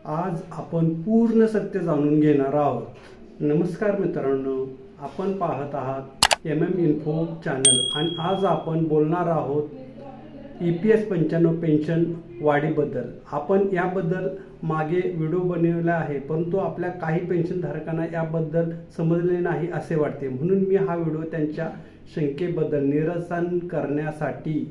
आज आपण पूर्ण सत्य जाणून घेणार आहोत. नमस्कार मित्रांनो, आपण पाहत आहात इन्फो चॅनल आणि आज आपण बोलणार आहोत EPS 95 पेन्शन वाढीबद्दल. आपण याबद्दल मागे व्हिडिओ बनवला आहे, परंतु आपल्या काही पेन्शनधारकांना याबद्दल समजले नाही असे वाटते. म्हणून मी हा व्हिडिओ त्यांच्या शंकेबद्दल निरसन करण्यासाठी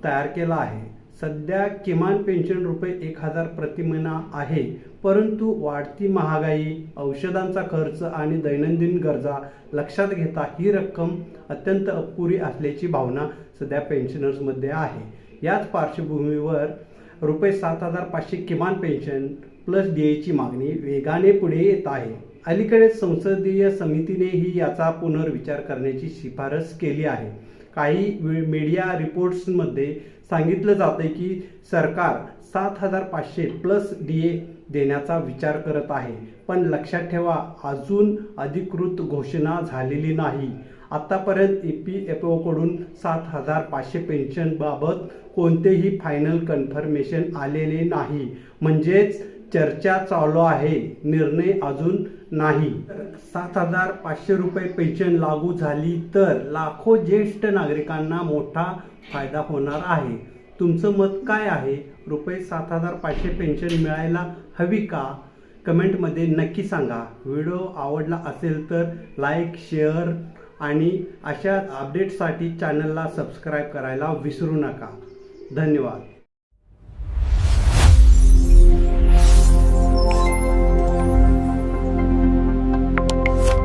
तयार केला आहे. सध्या किमान पेन्शन रुपये 1000 प्रति महिना आहे, परंतु वाढती महागाई, औषधांचा खर्च आणि दैनंदिन गरजा लक्षात घेता ही रक्कम अत्यंत अपुरी असल्याची भावना सध्या पेन्शनर्समध्ये आहे. याच पार्श्वभूमीवर रुपये 7500 किमान पेन्शन प्लस DAची मागणी वेगाने पुढे येत आहे. अलीकडेच संसदीय समितीनेही याचा पुनर्विचार करण्याची शिफारस केली आहे. काही मीडिया रिपोर्ट्समध्ये सांगितलं जाते की सरकार 7500 प्लस DA देण्याचा विचार करत आहे, पण लक्षात ठेवा, अजून अधिकृत घोषणा झालेली नाही. आतापर्यंत EPFO कडून 7500 पेन्शन बाबत कोणतेही फायनल कन्फर्मेशन आलेले नाही. म्हणजेच चर्चा चालू आहे, निर्णय अजून नाही. 7500 रुपये पेन्शन लागू झाली तर लाखो ज्येष्ठ नागरिकांना मोठा फायदा होणार आहे. तुमचं मत काय आहे? रुपये 7500 पेन्शन मिळायला हवी का? कमेंटमध्ये नक्की सांगा. व्हिडिओ आवडला असेल तर लाईक, शेअर आणि अशा अपडेट्ससाठी चॅनलला सबस्क्राईब करायला विसरू नका. धन्यवाद.